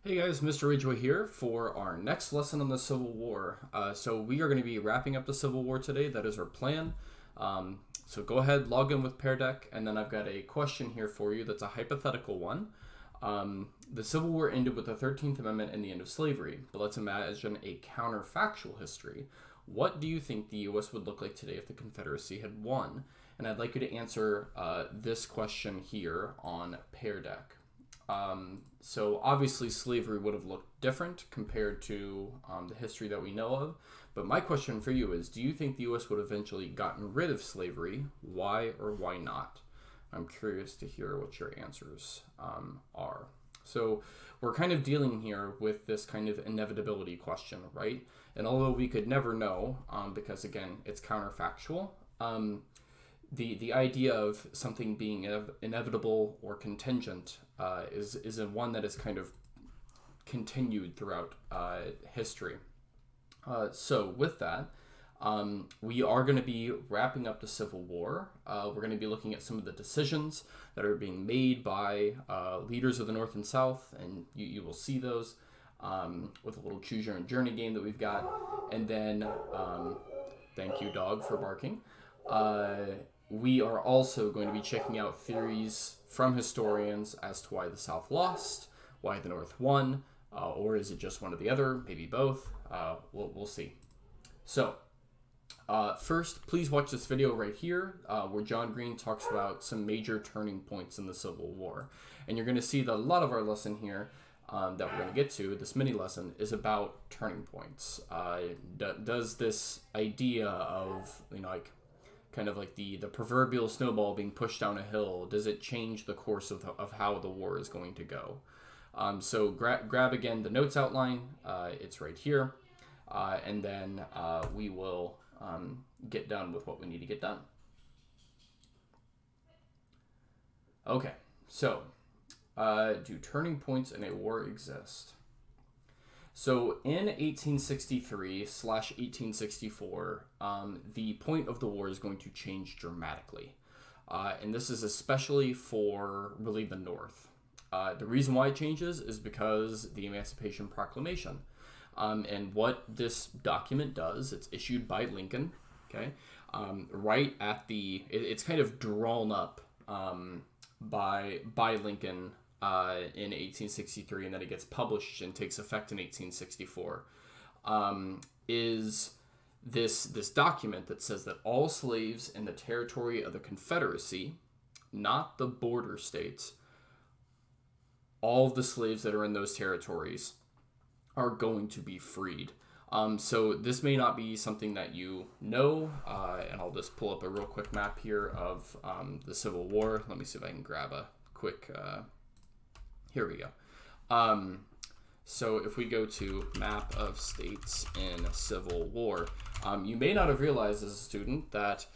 Hey guys, Mr. Ridgway here for our next lesson on the Civil War. So we are going to be wrapping up the Civil War today. That is our plan. So go ahead, log in with Pear Deck, and then I've got a question here for you that's a hypothetical one. The Civil War ended with the 13th Amendment and the end of slavery, but let's imagine a counterfactual history. What do you think the U.S. would look like today if the Confederacy had won? And I'd like you to answer this question here on Pear Deck. So obviously slavery would have looked different compared to the history that we know of. But my question for you is, do you think the U.S. would have eventually gotten rid of slavery? Why or why not? I'm curious to hear what your answers are. So we're kind of dealing here with this kind of inevitability question, right? And although we could never know, because again, it's counterfactual, the idea of something being inevitable or contingent is one that is kind of continued throughout history. So with that, we are going to be wrapping up the Civil War. We're going to be looking at some of the decisions that are being made by leaders of the North and South, and you will see those with a little Choose Your Own Journey game that we've got. And then, thank you, dog, for barking. We are also going to be checking out theories from historians as to why the South lost, why the North won, or is it just one or the other, maybe both. We'll see. So, first, please watch this video right here where John Green talks about some major turning points in the Civil War. And you're going to see that a lot of our lesson here that we're going to get to, this mini lesson, is about turning points. Does this idea of, kind of like the proverbial snowball being pushed down a hill, does it change the course of how the war is going to go? So grab again the notes outline. It's right here. And then we will get done with what we need to get done. Okay, so do turning points in a war exist? So in 1863/1864, the point of the war is going to change dramatically. And this is especially for really the North. The reason why it changes is because the Emancipation Proclamation. And what this document does, it's issued by Lincoln, okay? Right at it's kind of drawn up by Lincoln in 1863, and then it gets published and takes effect in 1864, is this document that says that all slaves in the territory of the Confederacy, not the border states, all of the slaves that are in those territories are going to be freed. So this may not be something that you know, and I'll just pull up a real quick map here of the Civil War. Let me see if I can grab a quick... Here we go. So if we go to map of states in Civil War, you may not have realized as a student that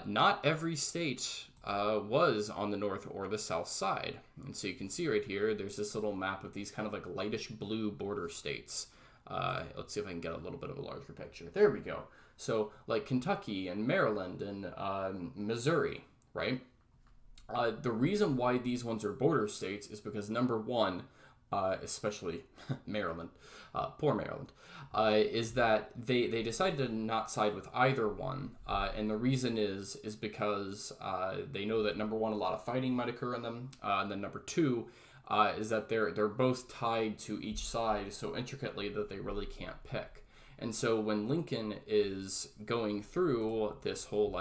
not every state was on the north or the south side. And so you can see right here, there's this little map of these kind of like lightish blue border states. Let's see if I can get a little bit of a larger picture. There we go. So like Kentucky and Maryland and Missouri, right? The reason why these ones are border states is because, number one, especially Maryland, poor Maryland, is that they decided to not side with either one. And the reason is because they know that, number one, a lot of fighting might occur in them. And then number two is that they're both tied to each side so intricately that they really can't pick. And so when Lincoln is going through this whole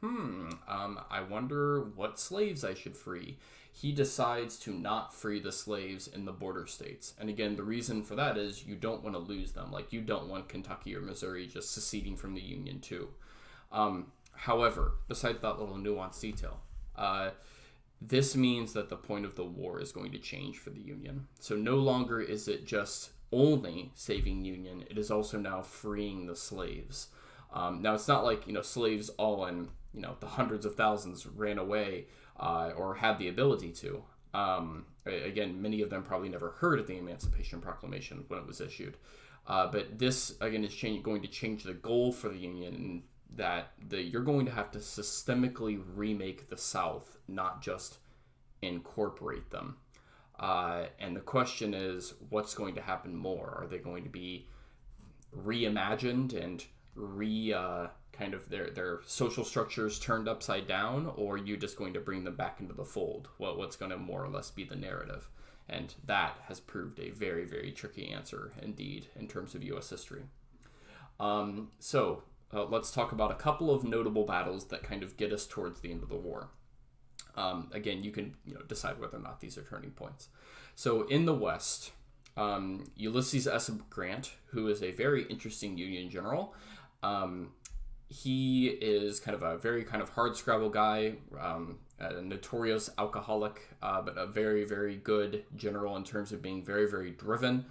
I wonder what slaves I should free, he decides to not free the slaves in the border states. And again, the reason for that is you don't want to lose them. Like, you don't want Kentucky or Missouri just seceding from the Union too. However, besides that little nuanced detail, this means that the point of the war is going to change for the Union. So no longer is it just only saving Union, it is also now freeing the slaves. Now, it's not like, slaves all in, the hundreds of thousands ran away or had the ability to. Again, many of them probably never heard of the Emancipation Proclamation when it was issued. But this, again, is going to change the goal for the Union, that you're going to have to systemically remake the South, not just incorporate them. And the question is, what's going to happen more? Are they going to be reimagined and kind of their social structures turned upside down, or are you just going to bring them back into the fold? What's going to more or less be the narrative? And that has proved a very, very tricky answer indeed in terms of U.S. history. Let's talk about a couple of notable battles that kind of get us towards the end of the war. Again, you can decide whether or not these are turning points. So in the West, Ulysses S. Grant, who is a very interesting Union general, he is kind of a very kind of hardscrabble guy, a notorious alcoholic, but a very, very good general in terms of being very, very driven.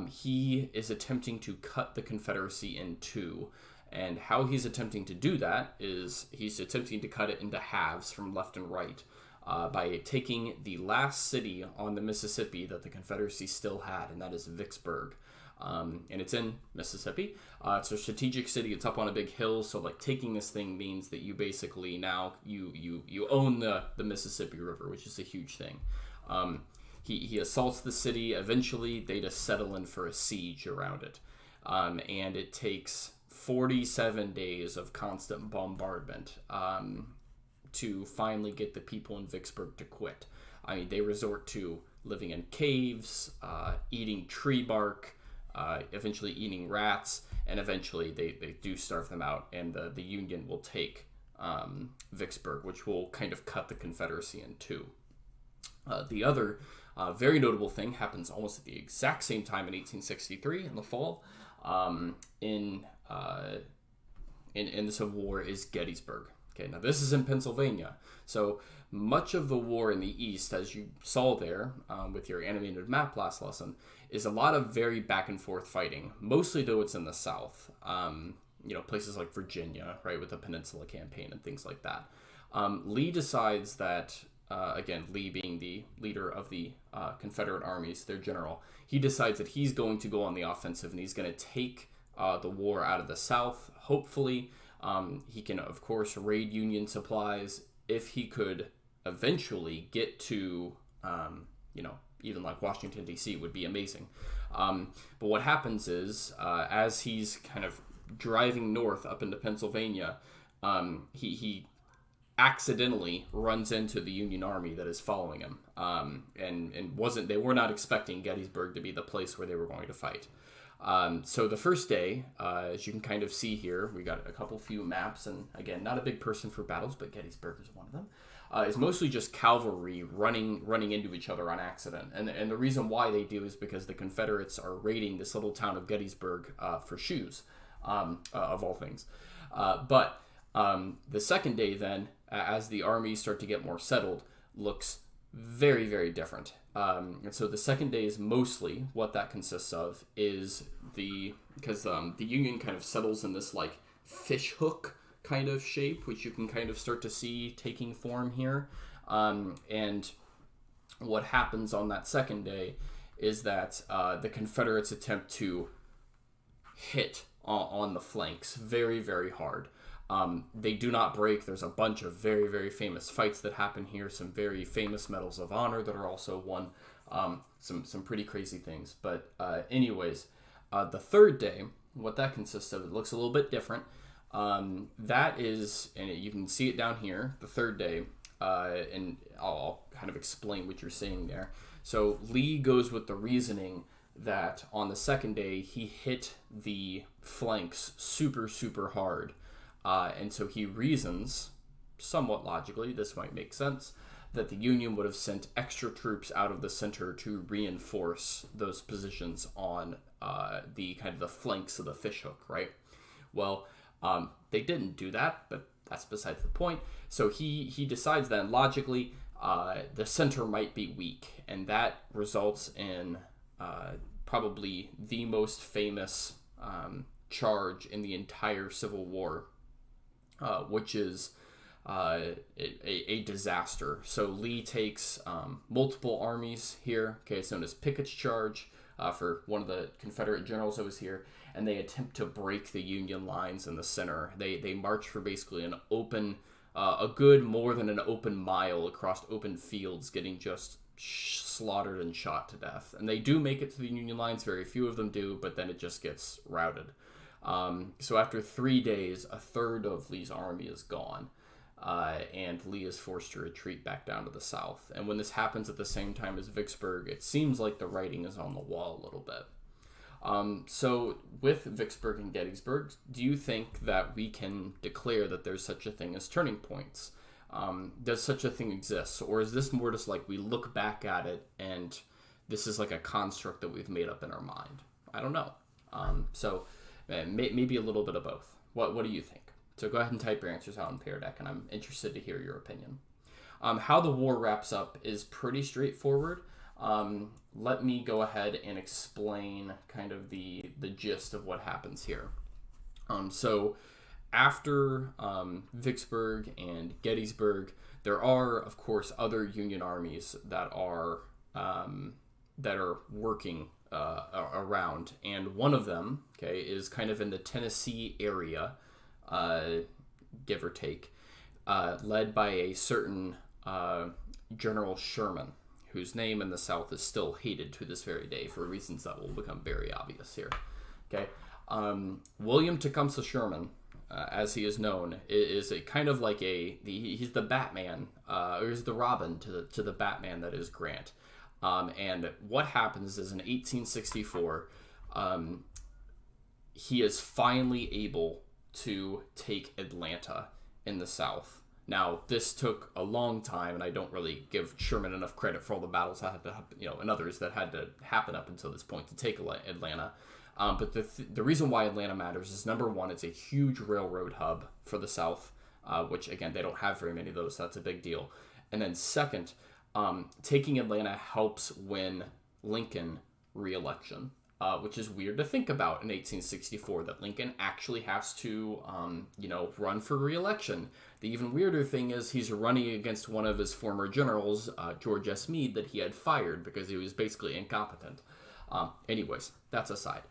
He is attempting to cut the Confederacy in two. And how he's attempting to do that is he's attempting to cut it into halves from left and right by taking the last city on the Mississippi that the Confederacy still had, and that is Vicksburg. And it's in Mississippi. It's a strategic city. It's up on a big hill. So like taking this thing means that you basically now you own the Mississippi River, which is a huge thing. He assaults the city. Eventually, they just settle in for a siege around it. And it takes 47 days of constant bombardment to finally get the people in Vicksburg to quit. I mean, they resort to living in caves, eating tree bark, eventually eating rats, and eventually they do starve them out, and the Union will take Vicksburg, which will kind of cut the Confederacy in two. The other very notable thing happens almost at the exact same time in 1863 in the fall. In the Civil War is Gettysburg. Okay, now this is in Pennsylvania. So much of the war in the East, as you saw there with your animated map last lesson, is a lot of very back and forth fighting. Mostly, though, it's in the South. Places like Virginia, right, with the Peninsula Campaign and things like that. Lee decides that, again, Lee being the leader of the Confederate armies, their general, he decides that he's going to go on the offensive and he's going to take the war out of the South. Hopefully, he can, of course, raid Union supplies. If he could eventually get to, even like Washington, D.C. would be amazing. But what happens is, as he's kind of driving north up into Pennsylvania, he accidentally runs into the Union Army that is following him, they were not expecting Gettysburg to be the place where they were going to fight. So the first day, as you can kind of see here, we got a few maps, and again, not a big person for battles, but Gettysburg is one of them. Is mostly just cavalry running into each other on accident, and the reason why they do is because the Confederates are raiding this little town of Gettysburg for shoes, of all things. But the second day, then, as the armies start to get more settled, looks very, very different. And so the second day is mostly what that consists of is because the Union kind of settles in this like fish hook kind of shape, which you can kind of start to see taking form here. And what happens on that second day is that the Confederates attempt to hit on the flanks very, very hard. They do not break. There's a bunch of very, very famous fights that happen here. Some very famous medals of honor that are also won. Some pretty crazy things. But anyways, the third day, what that consists of, it looks a little bit different. That is, and you can see it down here, the third day, and I'll kind of explain what you're seeing there. So Lee goes with the reasoning that on the second day, he hit the flanks super, super hard. And so he reasons, somewhat logically, this might make sense, that the Union would have sent extra troops out of the center to reinforce those positions on the kind of the flanks of the fishhook, right? Well, they didn't do that, but that's besides the point. So he decides then, logically, the center might be weak, and that results in probably the most famous charge in the entire Civil War, which is a disaster. So Lee takes multiple armies here. Okay, it's known as Pickett's Charge for one of the Confederate generals that was here, and they attempt to break the Union lines in the center. They march for basically a good more than an open mile across open fields, getting just slaughtered and shot to death. And they do make it to the Union lines. Very few of them do, but then it just gets routed. So after 3 days, a third of Lee's army is gone. And Lee is forced to retreat back down to the south. And when this happens at the same time as Vicksburg, it seems like the writing is on the wall a little bit. So with Vicksburg and Gettysburg, do you think that we can declare that there's such a thing as turning points? Does such a thing exist? Or is this more just like we look back at it and this is like a construct that we've made up in our mind? I don't know. So maybe a little bit of both. What do you think? So go ahead and type your answers out on Pear Deck, and I'm interested to hear your opinion. How the war wraps up is pretty straightforward. Let me go ahead and explain kind of the gist of what happens here. So after Vicksburg and Gettysburg, there are, of course, other Union armies that are working around, and one of them, okay, is kind of in the Tennessee area, give or take, led by a certain General Sherman, whose name in the South is still hated to this very day for reasons that will become very obvious here. Okay, William Tecumseh Sherman, as he is known, is a kind of like he's the Batman, or he's the Robin to the Batman that is Grant. And what happens is in 1864, he is finally able to take Atlanta in the South. Now, this took a long time, and I don't really give Sherman enough credit for all the battles that had to happen, and others that had to happen up until this point to take Atlanta. But the reason why Atlanta matters is, number one, it's a huge railroad hub for the South, which, again, they don't have very many of those, so that's a big deal. And then second, taking Atlanta helps win Lincoln re-election, which is weird to think about in 1864, that Lincoln actually has to, run for re-election. The even weirder thing is he's running against one of his former generals, George S. Meade, that he had fired because he was basically incompetent. Anyways, that's aside.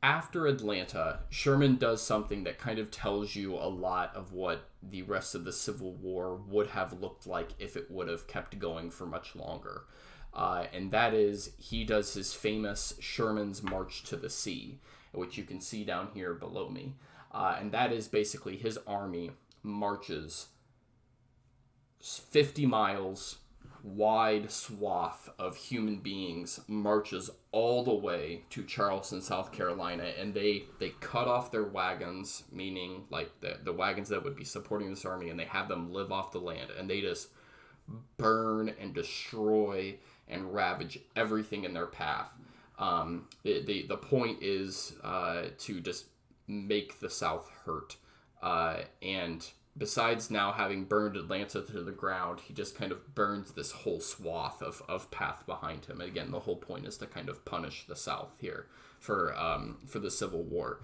After Atlanta, Sherman does something that kind of tells you a lot of what the rest of the Civil War would have looked like if it would have kept going for much longer. And that is, he does his famous Sherman's March to the Sea, which you can see down here below me. And that is basically his army marches 50 miles, wide swath of human beings, marches all the way to Charleston, South Carolina, and they cut off their wagons, meaning like the wagons that would be supporting this army, and they have them live off the land, and they just burn and destroy and ravage everything in their path. The point is to just make the South hurt, and besides now having burned Atlanta to the ground, he just kind of burns this whole swath of path behind him. And again, the whole point is to kind of punish the South here for the Civil War.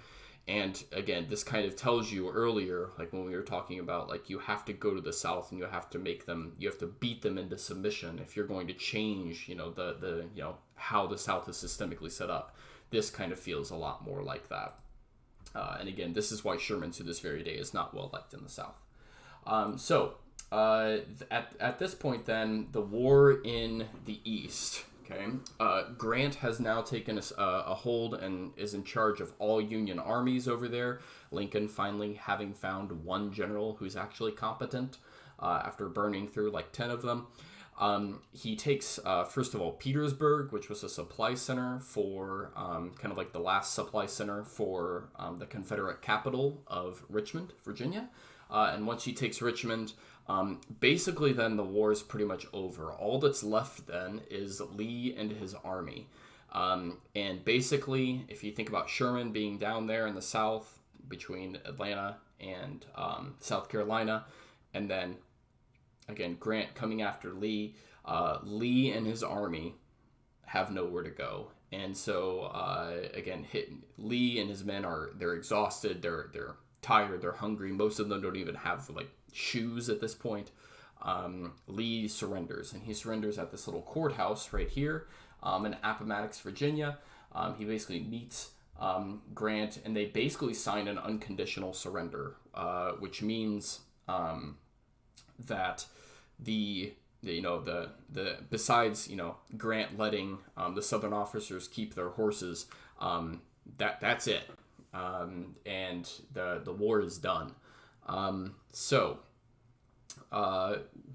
And again, this kind of tells you earlier, like when we were talking about, like, you have to go to the South and you have to beat them into submission if you're going to change, how the South is systemically set up. This kind of feels a lot more like that. And again, this is why Sherman to this very day is not well liked in the South. At this point, then, the war in the East. Okay, Grant has now taken a hold and is in charge of all Union armies over there. Lincoln finally having found one general who's actually competent after burning through like 10 of them. He takes, first of all, Petersburg, which was a supply center for kind of like the last supply center for the Confederate capital of Richmond, Virginia. And once he takes Richmond, basically then the war is pretty much over. All that's left then is Lee and his army. And basically, if you think about Sherman being down there in the South between Atlanta and South Carolina, and then again, Grant coming after Lee, Lee and his army have nowhere to go. And so, again, Lee and his men they're exhausted, they're tired, they're hungry. Most of them don't even have, like, shoes at this point. Lee surrenders, and he surrenders at this little courthouse right here in Appomattox, Virginia. He basically meets Grant, and they basically sign an unconditional surrender, which means that the the besides Grant letting the Southern officers keep their horses, that's it, and the war is done. So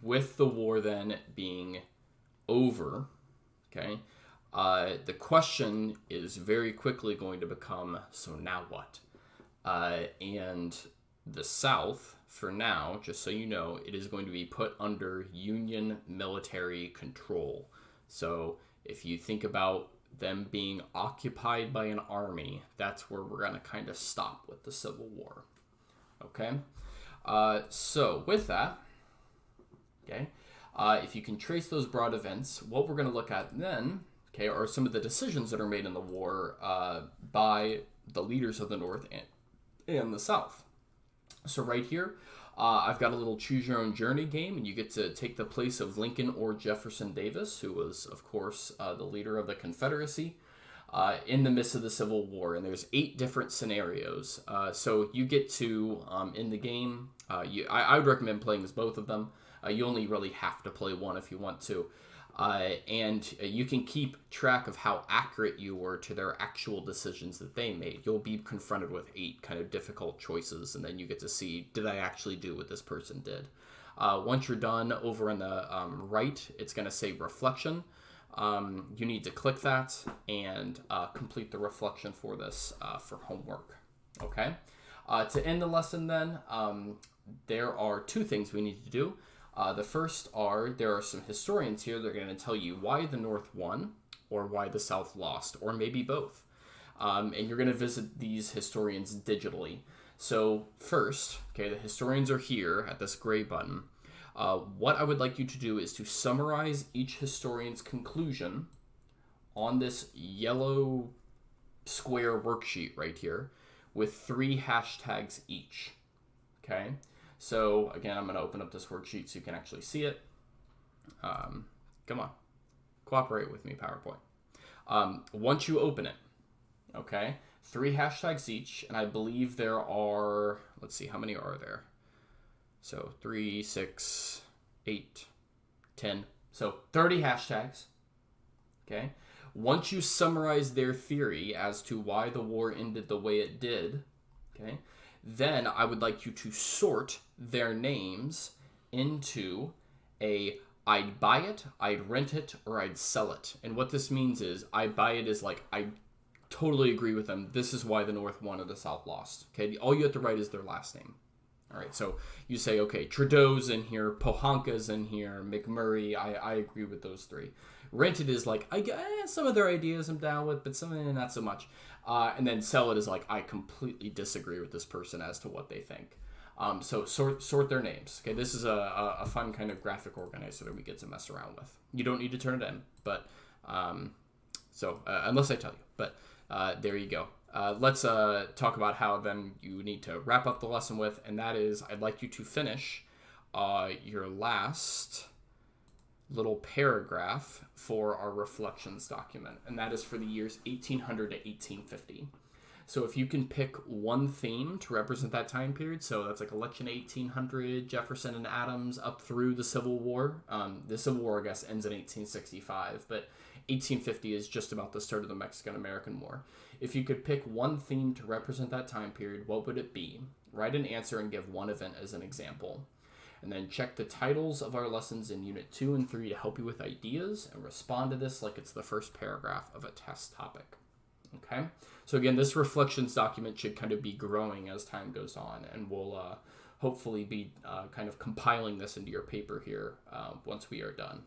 with the war then being over, okay, the question is very quickly going to become, so now what? And the South, for now, just so you know, it is going to be put under Union military control. So if you think about them being occupied by an army, that's where we're going to kind of stop with the Civil War. Okay? So with that, okay, if you can trace those broad events, what we're going to look at then, okay, are some of the decisions that are made in the war by the leaders of the North and the South. So right here, I've got a little choose your own journey game, and you get to take the place of Lincoln or Jefferson Davis, who was, of course, the leader of the Confederacy in the midst of the Civil War. And there's 8 different scenarios. So you get to, in the game, I would recommend playing as both of them. You only really have to play one if you want to. And you can keep track of how accurate you were to their actual decisions that they made. You'll be confronted with 8 kind of difficult choices, and then you get to see, did I actually do what this person did? Once you're done, over on the right, it's going to say reflection. You need to click that and complete the reflection for this for homework. Okay? To end the lesson then, there are 2 things we need to do. The first there are some historians here that are going to tell you why the North won or why the South lost, or maybe both. And you're going to visit these historians digitally. So first, okay, the historians are here at this gray button. What I would like you to do is to summarize each historian's conclusion on this yellow square worksheet right here with 3 hashtags each. Okay? So, again, I'm going to open up this worksheet so you can actually see it. Come on. Cooperate with me, PowerPoint. Once you open it, okay, 3 hashtags each, and I believe there are, let's see, how many are there? So, 3, 6, 8, 10. So, 30 hashtags, okay? Once you summarize their theory as to why the war ended the way it did, okay, then I would like you to sort their names into I'd buy it, I'd rent it, or I'd sell it. And what this means is I buy it is like I totally agree with them. This is why the North won or the South lost. Okay, all you have to write is their last name. All right, so you say, okay, Trudeau's in here, Pohanka's in here, McMurray, I agree with those 3. Rented is like, some of their ideas I'm down with, but some of them not so much. And then sell it is like, I completely disagree with this person as to what they think. So sort their names. Okay, this is a fun kind of graphic organizer that we get to mess around with. You don't need to turn it in, but unless I tell you. But there you go. Let's talk about how then you need to wrap up the lesson with, and that is, I'd like you to finish your last little paragraph for our reflections document, and that is for the years 1800 to 1850. So if you can pick one theme to represent that time period, so that's like election 1800, Jefferson and Adams, up through the Civil War. The Civil War, I guess, ends in 1865, but 1850 is just about the start of the Mexican-American War. If you could pick one theme to represent that time period, what would it be? Write an answer and give one event as an example. And then check the titles of our lessons in Unit 2 and 3 to help you with ideas, and respond to this like it's the first paragraph of a test topic. Okay? So again, this reflections document should kind of be growing as time goes on, and we'll hopefully be kind of compiling this into your paper here once we are done.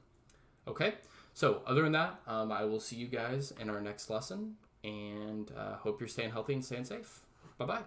Okay? So other than that, I will see you guys in our next lesson, and hope you're staying healthy and staying safe. Bye-bye.